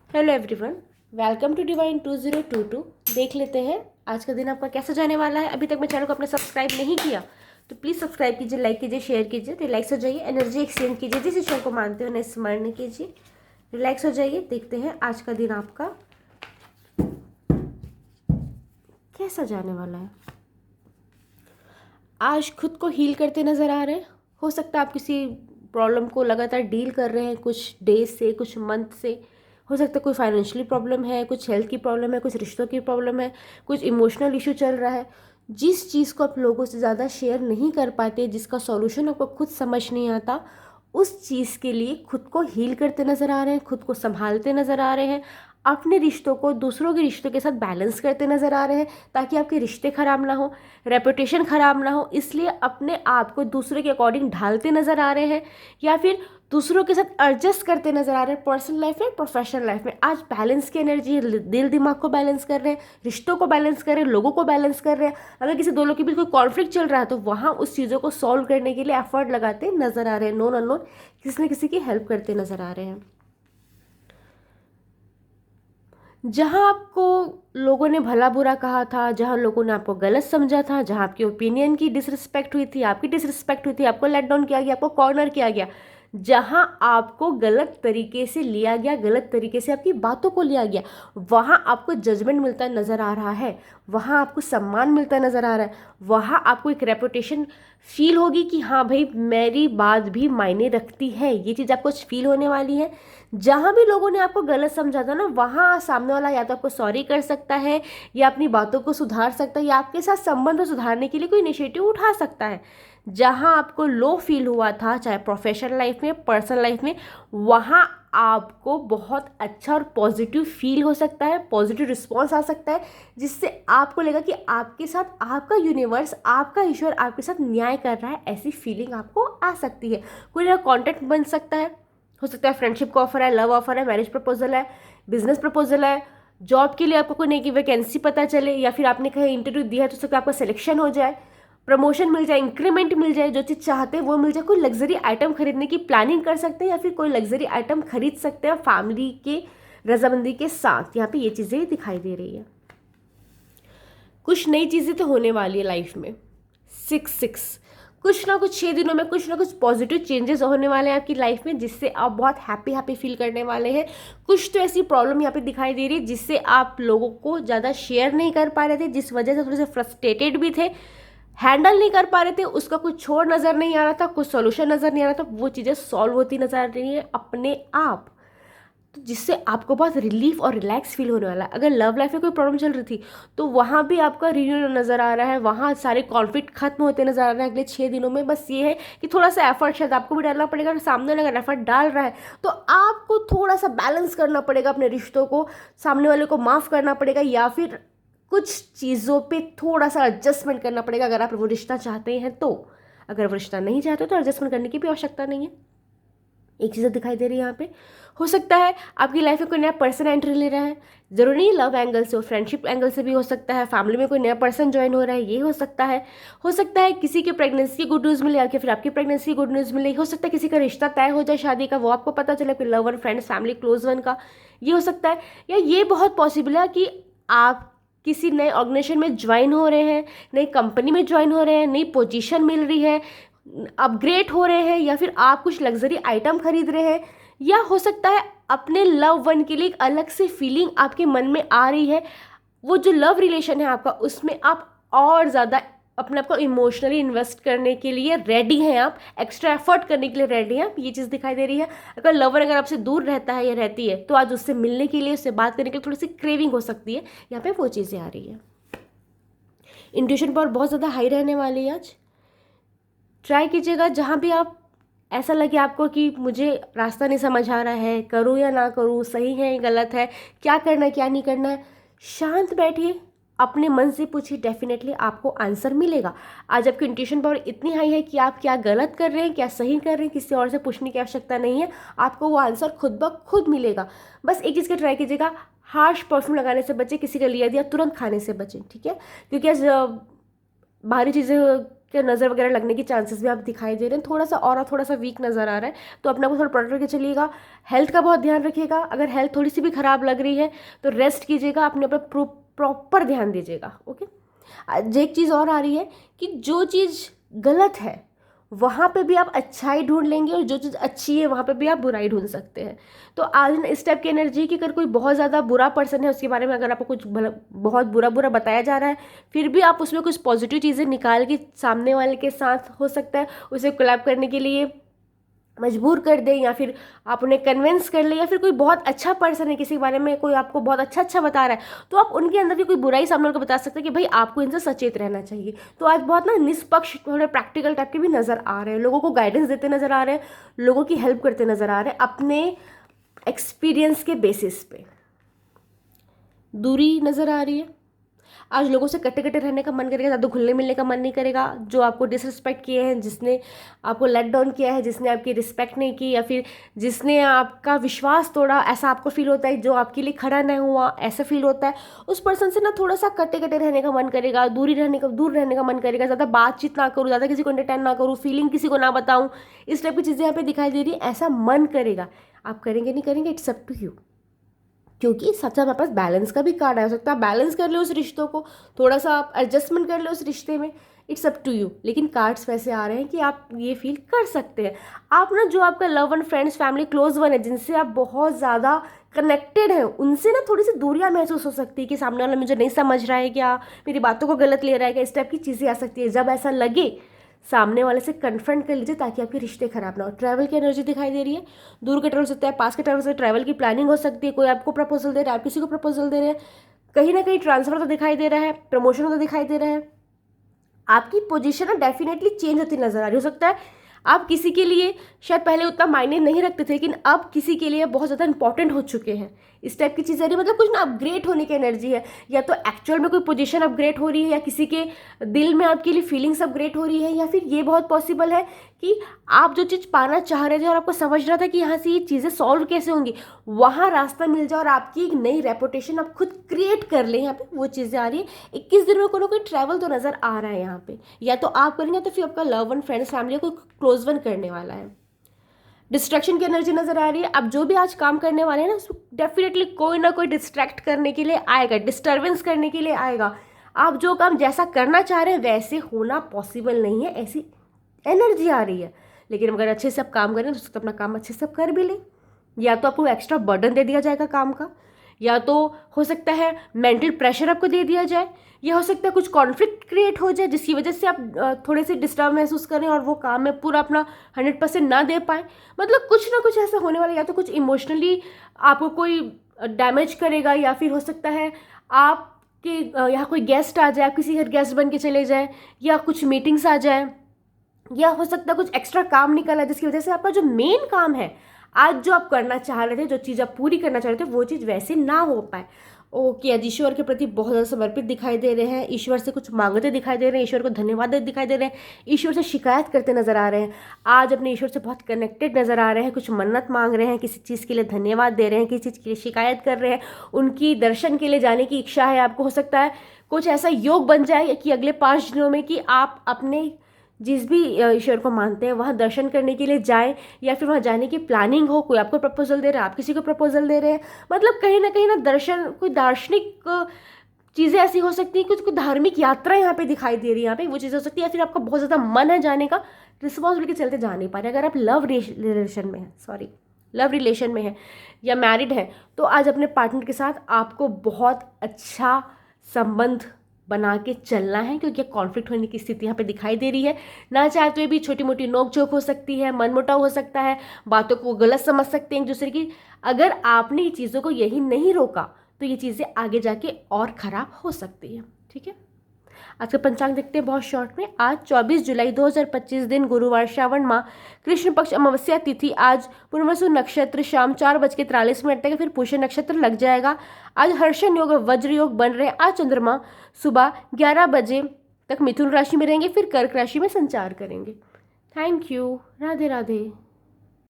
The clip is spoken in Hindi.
Hello everyone, welcome to Divine 2022। देख लेते हैं आज का दिन आपका कैसा जाने वाला है। अभी तक मेरे चैनल को आपने सब्सक्राइब नहीं किया तो प्लीज़ सब्सक्राइब कीजिए, लाइक कीजिए, शेयर कीजिए। तो रिलैक्स हो जाइए, एनर्जी एक्सचेंज कीजिए, जिस ईश्वर को मानते हो उन्हें स्मरण कीजिए। रिलैक्स हो जाइए। देखते हैं आज का दिन आपका कैसा जाने वाला है। आज खुद को हील करते नज़र आ रहे हैं। हो सकता है आप किसी प्रॉब्लम को लगातार डील कर रहे हैं कुछ डेज से, कुछ मंथ से। हो सकता है कोई फाइनेंशियली प्रॉब्लम है, कुछ हेल्थ की प्रॉब्लम है, कुछ रिश्तों की प्रॉब्लम है, कुछ इमोशनल इशू चल रहा है। जिस चीज़ को आप लोगों से ज़्यादा शेयर नहीं कर पाते, जिसका सॉल्यूशन आपको खुद समझ नहीं आता, उस चीज़ के लिए खुद को हील करते नज़र आ रहे हैं, खुद को संभालते नज़र आ रहे हैं। अपने रिश्तों को दूसरों के रिश्तों के साथ बैलेंस करते नज़र आ रहे हैं ताकि आपके रिश्ते ख़राब ना हो, रेपुटेशन ख़राब ना हो। इसलिए अपने आप को दूसरे के अकॉर्डिंग ढालते नज़र आ रहे हैं या फिर दूसरों के साथ एडजस्ट करते नज़र आ रहे हैं। पर्सनल लाइफ में, प्रोफेशनल लाइफ में आज बैलेंस की एनर्जी है। दिल दिमाग को बैलेंस कर रहे हैं, रिश्तों को बैलेंस कर रहे हैं, लोगों को बैलेंस कर रहे हैं। अगर किसी दो लोग के बीच कोई कॉन्फ्लिक्ट चल रहा है तो वहाँ उस चीज़ों को सॉल्व करने के लिए एफर्ट लगाते नज़र आ रहे हैं। नोन अननोन किसी न किसी की हेल्प करते नज़र आ रहे हैं। जहाँ आपको लोगों ने भला बुरा कहा था, जहाँ लोगों ने आपको गलत समझा था, जहाँ आपकी ओपिनियन की डिसरिस्पेक्ट हुई थी, आपकी डिसरिस्पेक्ट हुई थी, आपको लेट डाउन किया गया, आपको कॉर्नर किया गया, जहाँ आपको गलत तरीके से लिया गया, गलत तरीके से आपकी बातों को लिया गया, वहाँ आपको जजमेंट मिलता नज़र आ रहा है, वहाँ आपको सम्मान मिलता नज़र आ रहा है, वहाँ आपको एक रेपुटेशन फील होगी कि हाँ भाई मेरी बात भी मायने रखती है। ये चीज़ आपको फील होने वाली है। जहाँ भी लोगों ने आपको गलत समझा था ना, वहाँ सामने वाला या तो आपको सॉरी कर सकता है या अपनी बातों को सुधार सकता है या आपके साथ संबंध सुधारने के लिए कोई इनिशिएटिव उठा सकता है। जहाँ आपको लो फील हुआ था, चाहे प्रोफेशनल लाइफ में, पर्सनल लाइफ में, वहाँ आपको बहुत अच्छा और पॉजिटिव फील हो सकता है, पॉजिटिव रिस्पॉन्स आ सकता है, जिससे आपको लगेगा कि आपके साथ आपका यूनिवर्स, आपका ईश्वर आपके साथ न्याय कर रहा है। ऐसी फीलिंग आपको आ सकती है। कोई नया कॉन्टेक्ट बन सकता है, हो सकता है फ्रेंडशिप का ऑफर है, लव ऑफर है, मैरिज प्रपोजल है, बिजनेस प्रपोजल है, जॉब के लिए आपको कोई नई की वैकेंसी पता चले या फिर आपने कहीं इंटरव्यू दिया है तो उसका आपका सिलेक्शन हो जाए, प्रमोशन मिल जाए, इंक्रीमेंट मिल जाए, जो चीज़ चाहते हैं वो मिल जाए। कोई लग्जरी आइटम खरीदने की प्लानिंग कर सकते हैं या फिर कोई लग्जरी आइटम खरीद सकते हैं फैमिली के रजामंदी के साथ। यहाँ पे ये चीज़ें दिखाई दे रही है। कुछ नई चीज़ें तो होने वाली है लाइफ में। 6 कुछ ना कुछ 6 दिनों में कुछ ना कुछ पॉजिटिव चेंजेस होने वाले हैं आपकी लाइफ में, जिससे आप बहुत हैप्पी हैप्पी फील करने वाले हैं। कुछ तो ऐसी प्रॉब्लम यहाँ पे दिखाई दे रही है जिससे आप लोगों को ज़्यादा शेयर नहीं कर पा रहे थे, जिस वजह से थोड़े से फ्रस्ट्रेटेड भी थे, हैंडल नहीं कर पा रहे थे, उसका कुछ छोड़ नज़र नहीं आ रहा था, कुछ सॉल्यूशन नज़र नहीं आ रहा था। वो चीज़ें सॉल्व होती नज़र आ रही है अपने आप, तो जिससे आपको बहुत रिलीफ और रिलैक्स फील होने वाला है। अगर लव लाइफ में कोई प्रॉब्लम चल रही थी तो वहाँ भी आपका रिन्यू नज़र आ रहा है, वहाँ सारे कॉन्फ्लिक्ट खत्म होते नज़र आ रहे हैं अगले 6 दिनों में। बस ये है कि थोड़ा सा एफर्ट शायद आपको भी डालना पड़ेगा, और सामने वाला अगर एफर्ट डाल रहा है तो आपको थोड़ा सा बैलेंस करना पड़ेगा अपने रिश्तों को, सामने वाले को माफ़ करना पड़ेगा या फिर कुछ चीज़ों पे थोड़ा सा एडजस्टमेंट करना पड़ेगा अगर आप वो रिश्ता चाहते हैं तो। अगर वो रिश्ता नहीं चाहते तो एडजस्टमेंट करने की भी आवश्यकता नहीं है। एक चीज़ दिखाई दे रही है यहाँ पे। हो सकता है आपकी लाइफ में कोई नया पर्सन एंट्री ले रहा है, जरूरी नहीं लव एंगल से हो, फ्रेंडशिप एंगल से भी हो सकता है। फैमिली में कोई नया पर्सन ज्वाइन हो रहा है, ये हो सकता है। हो सकता है किसी की प्रेगनेंसी की गुड न्यूज़ मिले या फिर आपकी प्रेगनेंसी की गुड न्यूज़ मिले। हो सकता है किसी का रिश्ता तय हो जाए शादी का, वो आपको पता चले, कोई love one, friends, family, close one का, ये हो सकता है। या ये बहुत पॉसिबल है कि आप किसी नए ऑर्गेनाइजेशन में ज्वाइन हो रहे हैं, नई कंपनी में ज्वाइन हो रहे हैं, नई पोजीशन मिल रही है, अपग्रेड हो रहे हैं, या फिर आप कुछ लग्जरी आइटम खरीद रहे हैं, या हो सकता है अपने लव वन के लिए एक अलग से फीलिंग आपके मन में आ रही है। वो जो लव रिलेशन है आपका, उसमें आप और ज़्यादा अपने आप को इमोशनली इन्वेस्ट करने के लिए रेडी हैं, आप एक्स्ट्रा एफर्ट करने के लिए रेडी हैं आप। ये चीज़ दिखाई दे रही है। अगर लवर अगर आपसे दूर रहता है या रहती है तो आज उससे मिलने के लिए, उससे बात करने के लिए थोड़ी सी क्रेविंग हो सकती है। यहाँ पे वो चीज़ें आ रही है। इंट्यूशन पावर बहुत ज़्यादा हाई रहने वाली है आज। ट्राई कीजिएगा जहाँ भी आप ऐसा लगे आपको कि मुझे रास्ता नहीं समझ आ रहा है, करूँ या ना करूँ, सही है गलत है, क्या करना है क्या नहीं करना है, शांत बैठिए, अपने मन से पूछिए, डेफिनेटली आपको आंसर मिलेगा। आज आपकी इंट्यूशन पावर इतनी हाई है कि आप क्या गलत कर रहे हैं, क्या सही कर रहे हैं, किसी और से पूछने की आवश्यकता नहीं है, आपको वो आंसर खुद ब खुद मिलेगा। बस एक चीज़ का ट्राई कीजिएगा, हार्श परफ्यूम लगाने से बचें, किसी का लिया दिया तुरंत खाने से बचें, ठीक है? क्योंकि आज बाहरी चीज़ें के नज़र वगैरह लगने के चांसेस भी आप दिखाई दे रहे हैं, थोड़ा सा और थोड़ा सा वीक नज़र आ रहा है, तो अपने को थोड़ा प्रोटेक्ट करके चलिएगा। हेल्थ का बहुत ध्यान रखिएगा, अगर हेल्थ थोड़ी सी भी ख़राब लग रही है तो रेस्ट कीजिएगा, अपने ऊपर प्रॉपर ध्यान दीजिएगा। ओके, एक चीज़ और आ रही है कि जो चीज़ गलत है वहाँ पे भी आप अच्छाई ढूंढ लेंगे, और जो चीज़ अच्छी है वहाँ पे भी आप बुराई ढूंढ सकते हैं। तो आज इस टाइप की एनर्जी की, अगर कोई बहुत ज़्यादा बुरा पर्सन है उसके बारे में अगर आपको कुछ बहुत बुरा बुरा बताया जा रहा है, फिर भी आप उसमें कुछ पॉजिटिव चीज़ें निकाल के सामने वाले के साथ हो सकता है उसे कोलैब करने के लिए मजबूर कर दें, या फिर आप उन्हें कन्विंस कर लें, या फिर कोई बहुत अच्छा पर्सन है किसी के बारे में कोई आपको बहुत अच्छा बता रहा है, तो आप उनके अंदर की कोई बुराई सामने को बता सकते हैं कि भाई आपको इनसे सचेत रहना चाहिए। तो आज बहुत ना निष्पक्ष, थोड़े प्रैक्टिकल टाइप के भी नज़र आ रहे हैं, लोगों को गाइडेंस देते नज़र आ रहे हैं, लोगों की हेल्प करते नज़र आ रहे हैं अपने एक्सपीरियंस के बेसिस पे। दूरी नज़र आ रही है, आज लोगों से कटे कटे रहने का मन करेगा, ज़्यादा घुलने मिलने का मन नहीं करेगा। जो आपको डिसरिस्पेक्ट किए हैं, जिसने आपको लेट डाउन किया है, जिसने आपकी रिस्पेक्ट नहीं की, या फिर जिसने आपका विश्वास तोड़ा, ऐसा आपको फील होता है, जो आपके लिए खड़ा नहीं हुआ ऐसा फील होता है, उस पर्सन से ना थोड़ा सा कटे कटे रहने का मन करेगा, दूर रहने का मन करेगा, ज़्यादा बातचीत ना करूँ, ज़्यादा किसी को एंटरटेन ना करूँ, फीलिंग किसी को ना बताऊँ, इस टाइप की चीज़ें यहाँ पे दिखाई दे रही है। ऐसा मन करेगा, आप करेंगे नहीं करेंगे, इट्स अप टू यू, क्योंकि सच्चा हमारे पास बैलेंस का भी कार्ड हो सकता है, बैलेंस कर ले उस रिश्तों को, थोड़ा सा आप एडजस्टमेंट कर ले उस रिश्ते में, इट्स अप टू यू। लेकिन कार्ड्स वैसे आ रहे हैं कि आप ये फील कर सकते हैं, आप ना जो आपका love one, friends, family, close one है, जिनसे आप बहुत ज़्यादा कनेक्टेड हैं, उनसे ना थोड़ी सी दूरियां महसूस हो सकती है कि सामने वाला मुझे नहीं समझ रहा है क्या, मेरी बातों को गलत ले रहा है क्या, इस टाइप की चीज़ें आ सकती है। जब ऐसा लगे सामने वाले से कन्फ्रंट कर लीजिए, ताकि आपके रिश्ते खराब ना हो। ट्रैवल की एनर्जी दिखाई दे रही है, दूर का ट्रैवल हो सकता है, पास के ट्रैवल से ट्रैवल की प्लानिंग हो सकती है, कोई आपको प्रपोजल दे रहा है, आप किसी को प्रपोजल दे रहे हैं, कहीं ना कहीं ट्रांसफर तो दिखाई दे रहा है, प्रमोशन तो दिखाई दे रहा है, आपकी पोजीशन ना डेफिनेटली चेंज होती नजर आ रही। हो सकता है आप किसी के लिए शायद पहले उतना मायने नहीं रखते थे, लेकिन अब किसी के लिए बहुत ज़्यादा इंपॉर्टेंट हो चुके हैं, इस टाइप की चीज़ें रही, मतलब कुछ ना अपग्रेड होने की एनर्जी है, या तो एक्चुअल में कोई पोजीशन अपग्रेड हो रही है, या किसी के दिल में आपके लिए फीलिंग्स अपग्रेड हो रही है, या फिर ये बहुत पॉसिबल है कि आप जो चीज़ पाना चाह रहे थे और आपको समझ रहा था कि यहाँ से ये चीज़ें सॉल्व कैसे होंगी, वहाँ रास्ता मिल जाए और आपकी एक नई रेपुटेशन आप खुद क्रिएट कर लें। यहाँ पे वो चीज़ें आ रही है। 21 दिन में कोई ना कोई ट्रैवल तो नज़र आ रहा है यहाँ पे, या तो आप करेंगे तो फिर आपका लव वन, फ्रेंड्स, फैमिली कोई क्लोज वन करने वाला है। डिस्ट्रैक्शन की एनर्जी नजर आ रही है, आप जो भी आज काम करने वाले हैं ना, उसको डेफिनेटली कोई ना कोई डिस्ट्रैक्ट करने के लिए आएगा, डिस्टर्बेंस करने के लिए आएगा। आप जो काम जैसा करना चाह रहे हैं वैसे होना पॉसिबल नहीं है, ऐसी एनर्जी आ रही है। लेकिन अगर अच्छे से आप काम करें तो अपना काम अच्छे से कर भी लें, या तो आपको एक्स्ट्रा बर्डन दे दिया जाएगा काम का, या तो हो सकता है मेंटल प्रेशर आपको दे दिया जाए, या हो सकता है कुछ कॉन्फ्लिक्ट क्रिएट हो जाए जिसकी वजह से आप थोड़े से डिस्टर्ब महसूस करें और वो काम में पूरा अपना 100% ना दे पाए। मतलब कुछ ना कुछ ऐसा होने वाला, या तो कुछ इमोशनली आपको कोई डैमेज करेगा, या फिर हो सकता है आपके यहाँ कोई गेस्ट आ जाए, आप किसी घर गेस्ट बन के चले जाए, या कुछ मीटिंग्स आ जाए, या हो सकता है कुछ एक्स्ट्रा काम निकला है जिसकी वजह से आपका जो मेन काम है, आज जो आप करना चाह रहे थे, जो चीज़ आप पूरी करना चाह रहे थे, वो चीज़ वैसे ना हो पाए। ओके, आज ईश्वर के प्रति बहुत ज़्यादा समर्पित दिखाई दे रहे हैं, ईश्वर से कुछ मांगते दिखाई दे रहे हैं, ईश्वर को धन्यवाद देते दिखाई दे रहे हैं, ईश्वर से शिकायत करते नजर आ रहे हैं, आज अपने ईश्वर से बहुत कनेक्टेड नजर आ रहे हैं, कुछ मन्नत मांग रहे हैं, किसी चीज़ के लिए धन्यवाद दे रहे हैं, किसी चीज़ के लिए शिकायत कर रहे हैं, उनकी दर्शन के लिए जाने की इच्छा है आपको। हो सकता है कुछ ऐसा योग बन जाए कि अगले 5 दिनों में कि आप अपने जिस भी ईश्वर को मानते हैं वहाँ दर्शन करने के लिए जाए, या फिर वहाँ जाने की प्लानिंग हो, कोई आपको प्रपोजल दे रहा है, आप किसी को प्रपोजल दे रहे हैं, मतलब कहीं ना दर्शन, कोई दार्शनिक चीज़ें ऐसी हो सकती हैं, कुछ धार्मिक यात्रा यहाँ पे दिखाई दे रही है, यहाँ पे वो चीज़ें हो सकती है, या फिर आपका बहुत ज़्यादा मन है जाने का, रिस्पॉन्सिबिलिटी के चलते जा नहीं पा रहे। अगर आप लव रिलेशन में है या मैरिड है, तो आज अपने पार्टनर के साथ आपको बहुत अच्छा संबंध बना के चलना है, क्योंकि कॉन्फ्लिक्ट होने की स्थिति यहाँ पे दिखाई दे रही है। ना चाहते हुए भी छोटी मोटी नोक झोंक हो सकती है, मनमुटाव हो सकता है, बातों को गलत समझ सकते हैं एक दूसरे की। अगर आपने ये चीज़ों को यही नहीं रोका तो ये चीज़ें आगे जाके और ख़राब हो सकती है। ठीक है, आज का पंचांग देखते हैं बहुत शॉर्ट में। आज 24 जुलाई 2025 दिन गुरुवार, श्रावण माह, कृष्ण पक्ष, अमावस्या तिथि। आज पूर्णमासी नक्षत्र शाम 4:43 तक, फिर पुष्य नक्षत्र लग जाएगा। आज हर्षण योग और वज्र योग बन रहे हैं। आज चंद्रमा सुबह 11 बजे तक मिथुन राशि में रहेंगे, फिर कर्क राशि में संचार करेंगे। Thank you, Radhe Radhe.